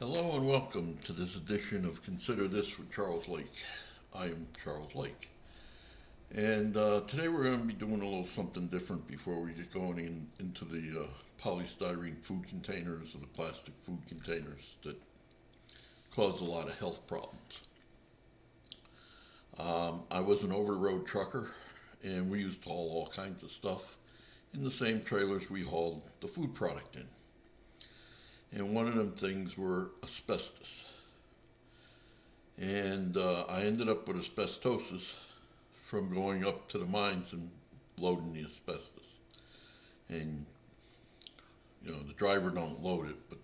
Hello and welcome to this edition of Consider This with Charles Lake. I am Charles Lake. And today we're going to be doing a little something different before we get going into the polystyrene food containers or the plastic food containers that cause a lot of health problems. I was an over-the-road trucker, and we used to haul all kinds of stuff in the same trailers we hauled the food product in. And one of them things were asbestos. And I ended up with asbestosis from going up to the mines and loading the asbestos. And, the driver don't load it, but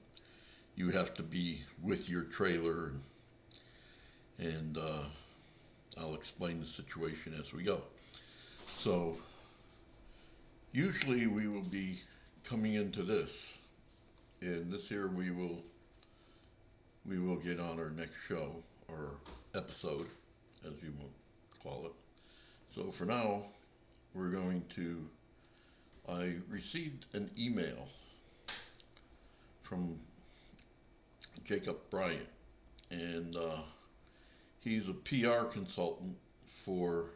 you have to be with your trailer, and I'll explain the situation as we go. So, usually we will be coming into this. And this here we will get on our next show or episode, as you will call it. So for now, I received an email from Jacob Bryant, and he's a PR consultant for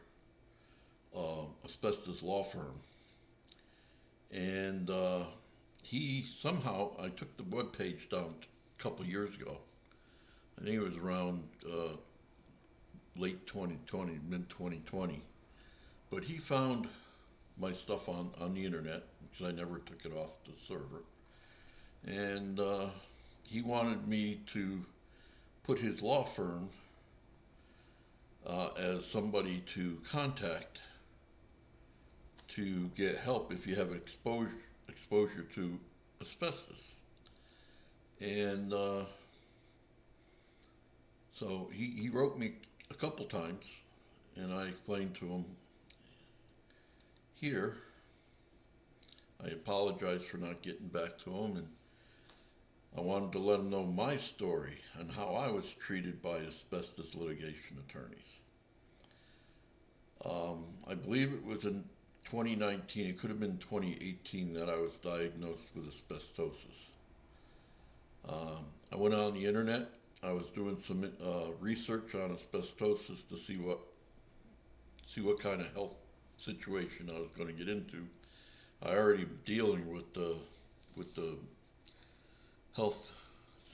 Asbestos law firm. And I took the web page down a couple years ago. I think it was around late 2020, mid 2020. But he found my stuff on the internet, because I never took it off the server. And he wanted me to put his law firm as somebody to contact to get help if you have exposure to asbestos. And so he wrote me a couple times, and I explained to him here. I apologized for not getting back to him, and I wanted to let him know my story and how I was treated by asbestos litigation attorneys. I believe it was in 2019, it could have been 2018, that I was diagnosed with asbestosis. I went on the internet. I was doing some research on asbestosis to see what kind of health situation I was going to get into. I already dealing with the health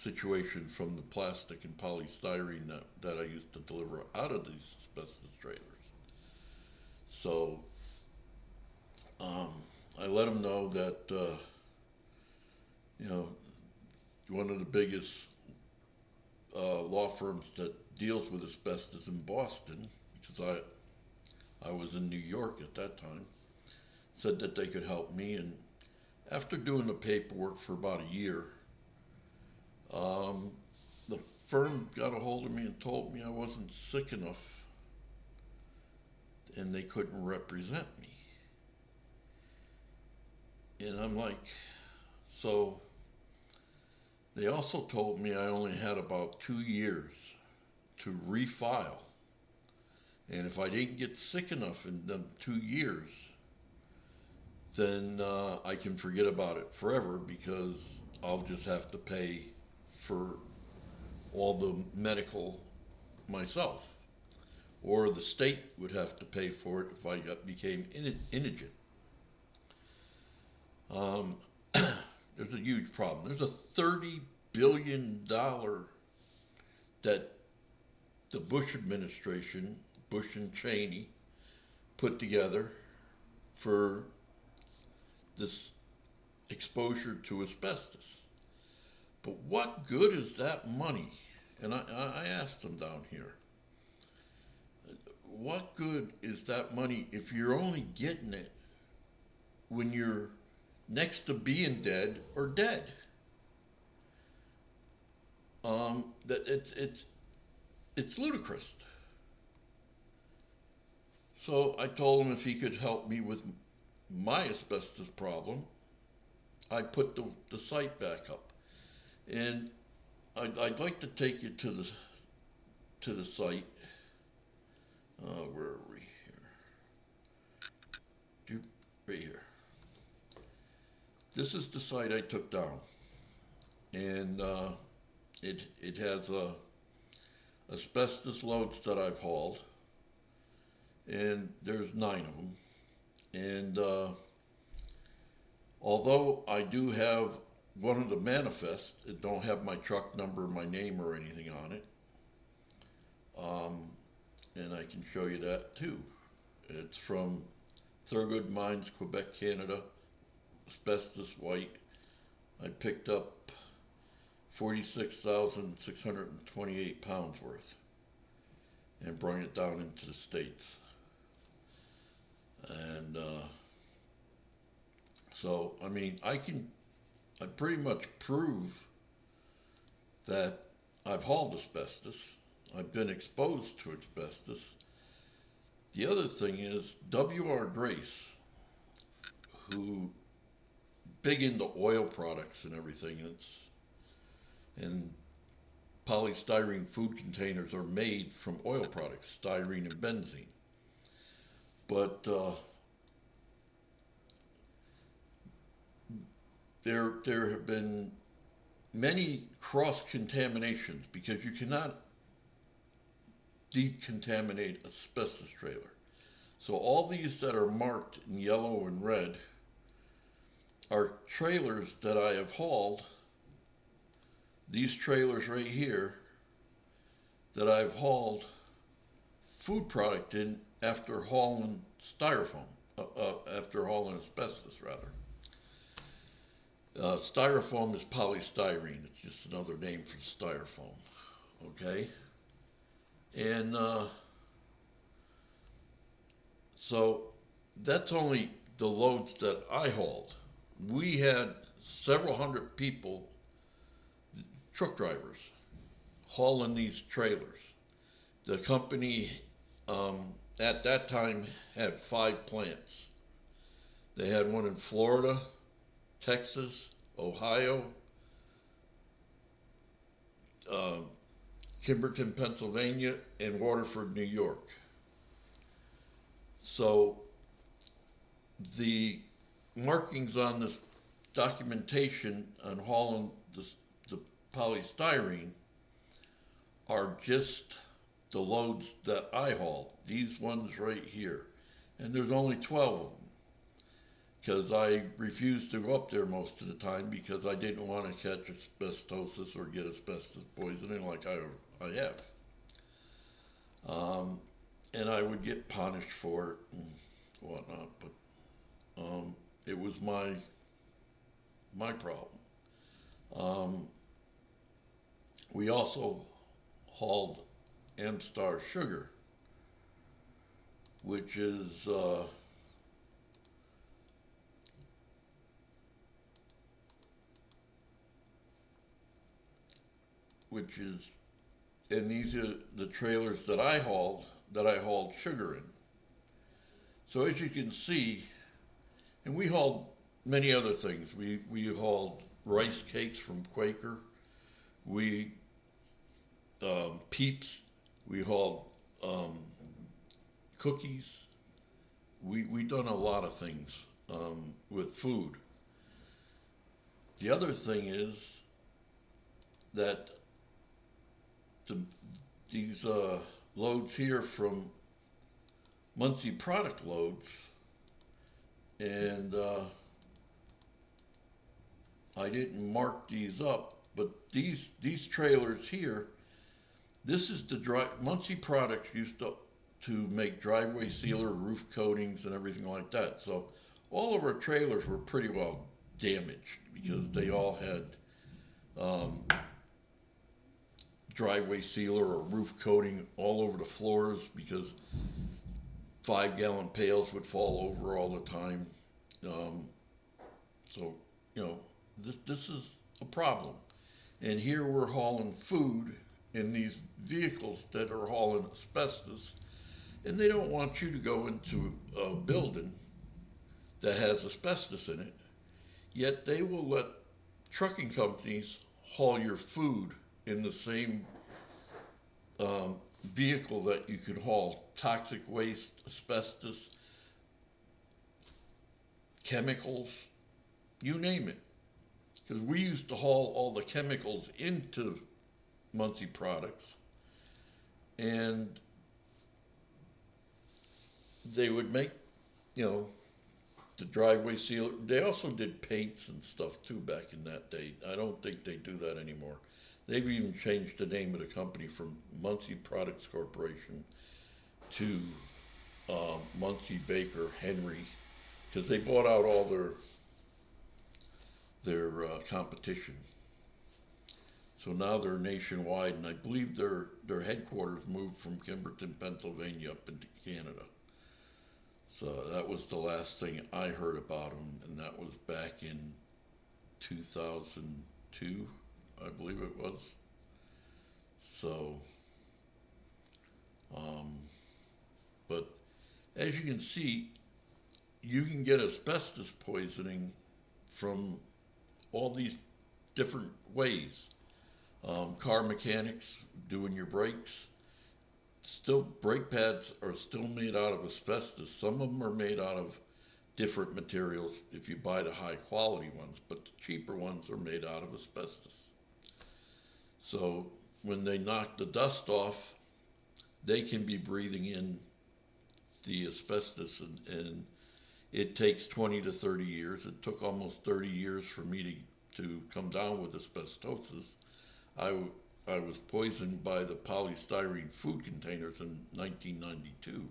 situation from the plastic and polystyrene that I used to deliver out of these asbestos trailers. So I let them know that, one of the biggest law firms that deals with asbestos in Boston, because I was in New York at that time, said that they could help me. And after doing the paperwork for about a year, the firm got a hold of me and told me I wasn't sick enough and they couldn't represent me. And I'm like, so they also told me I only had about 2 years to refile. And if I didn't get sick enough in them 2 years, then I can forget about it forever, because I'll just have to pay for all the medical myself. Or the state would have to pay for it if I became indigent. There's a huge problem. There's a $30 billion that the Bush administration, Bush and Cheney, put together for this exposure to asbestos. But what good is that money? And I asked them down here, what good is that money if you're only getting it when you're next to being dead or dead? That it's ludicrous. So I told him if he could help me with my asbestos problem, I put the site back up. And I'd like to take you to the site. Where are we here? Right here. This is the site I took down. And It has asbestos loads that I've hauled, and there's 9 of them. And although I do have one of the manifests, it don't have my truck number, my name, or anything on it. And I can show you that too. It's from Thurgood Mines, Quebec, Canada, asbestos white. I picked up 46,628 pounds worth and brought it down into the States. And so, I mean, I pretty much prove that I've hauled asbestos. I've been exposed to asbestos. The other thing is W.R. Grace, who big into oil products and everything. And polystyrene food containers are made from oil products, styrene and benzene. But there have been many cross-contaminations because you cannot decontaminate asbestos trailer. So all these that are marked in yellow and red are trailers that I have hauled. These trailers right here that I've hauled food product in after hauling styrofoam, after hauling asbestos rather. Styrofoam is polystyrene. It's just another name for styrofoam. Okay? And so that's only the loads that I hauled. We had several hundred people, truck drivers, hauling these trailers. The company at that time had 5 plants. They had one in Florida, Texas, Ohio, Kimberton, Pennsylvania, and Waterford, New York. So the markings on this documentation on hauling the polystyrene are just the loads that I haul. These ones right here. And there's only 12 of them. Because I refused to go up there most of the time because I didn't want to catch asbestosis or get asbestos poisoning like I have. And I would get punished for it and whatnot, but it was my problem. We also hauled Amstar sugar, which is and these are the trailers that I hauled sugar in. So as you can see, and we hauled many other things. We hauled rice cakes from Quaker. We Peeps. We hauled cookies. We done a lot of things with food. The other thing is that these loads here from Muncie Product Loads, and I didn't mark these up, but these trailers here, this is Muncie Products used to make driveway sealer, roof coatings, and everything like that. So all of our trailers were pretty well damaged because they all had driveway sealer or roof coating all over the floors because 5-gallon pails would fall over all the time. So, you know, this is a problem. And here we're hauling food in these vehicles that are hauling asbestos, and they don't want you to go into a building that has asbestos in it, yet they will let trucking companies haul your food in the same vehicle that you could haul toxic waste, asbestos, chemicals, you name it. Because we used to haul all the chemicals into Muncie products, and they would make, you know, the driveway sealer. They also did paints and stuff too back in that day. I don't think they do that anymore. They've even changed the name of the company from Muncie Products Corporation to Muncie Baker Henry, because they bought out all their competition. So now they're nationwide, and I believe their headquarters moved from Kimberton, Pennsylvania, up into Canada. So that was the last thing I heard about them, and that was back in 2002, I believe it was. So, but as you can see, you can get asbestos poisoning from all these different ways. Car mechanics doing your brakes. Still, brake pads are still made out of asbestos. Some of them are made out of different materials if you buy the high quality ones, but the cheaper ones are made out of asbestos. So when they knock the dust off, they can be breathing in the asbestos, and it takes 20 to 30 years. It took almost 30 years for me to come down with asbestosis. I was poisoned by the polystyrene food containers in 1992.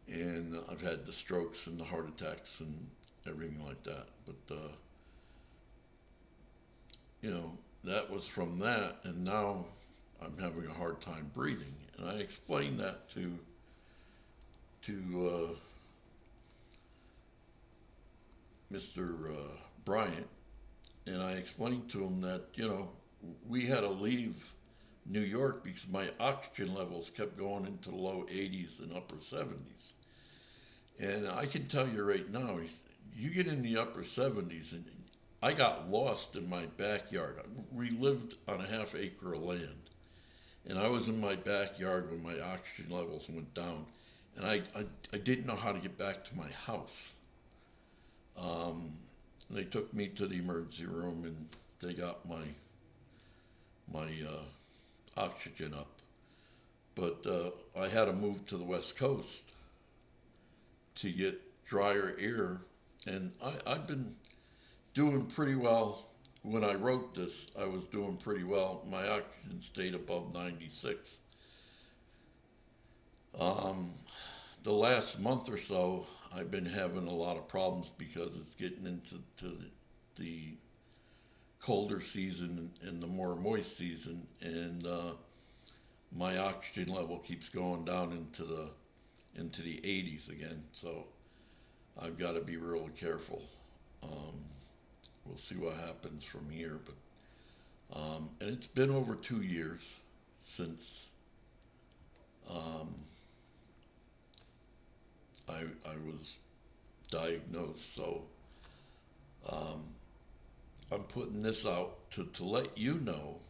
And I've had the strokes and the heart attacks and everything like that. But, you know, that was from that, and now I'm having a hard time breathing. And I explained that to Mr. Bryant, and I explained to him that, you know, we had to leave New York because my oxygen levels kept going into the low 80s and upper 70s. And I can tell you right now, you get in the upper 70s, and I got lost in my backyard. We lived on a half acre of land, and I was in my backyard when my oxygen levels went down, and I didn't know how to get back to my house. They took me to the emergency room, and they got my oxygen up. But I had to move to the West Coast to get drier air, and I've been doing pretty well. When I wrote this, I was doing pretty well. My oxygen stayed above 96. The last month or so, I've been having a lot of problems because it's getting into the colder season and the more moist season, and my oxygen level keeps going down into the 80s again. So I've got to be really careful. We'll see what happens from here, but and it's been over 2 years since I was diagnosed. So I'm putting this out to let you know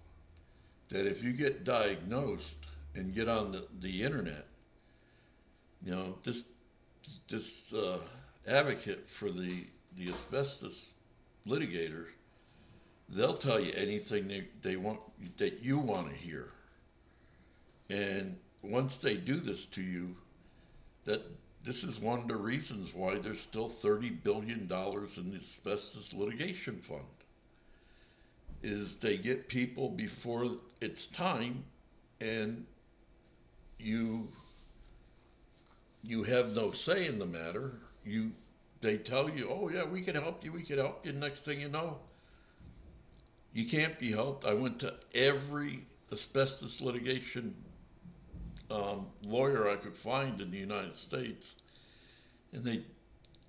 that if you get diagnosed and get on the internet, you know, this advocate for the asbestos litigators, they'll tell you anything they want, that you want to hear. And once they do this to you, that this is one of the reasons why there's still $30 billion in the asbestos litigation fund, is they get people before it's time, and you have no say in the matter. They tell you, oh yeah, we can help you. Next thing you know, you can't be helped. I went to every asbestos litigation lawyer I could find in the United States, and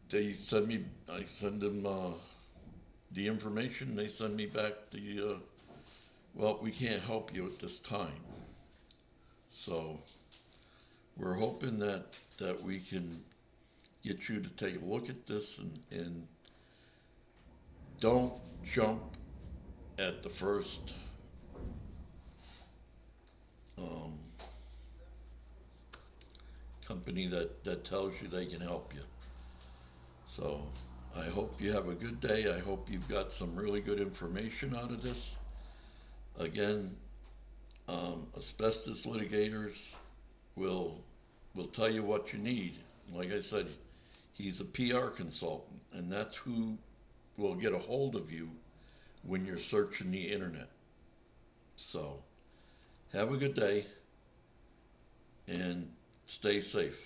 they send me. I send them the information. They send me back well, we can't help you at this time. So we're hoping that we can get you to take a look at this, and don't jump at the first company that tells you they can help you. So I hope you have a good day. I hope you've got some really good information out of this. Again, Asbestos litigators will tell you what you need. Like I said, he's a PR consultant, and that's who will get a hold of you when you're searching the internet. So, have a good day and stay safe.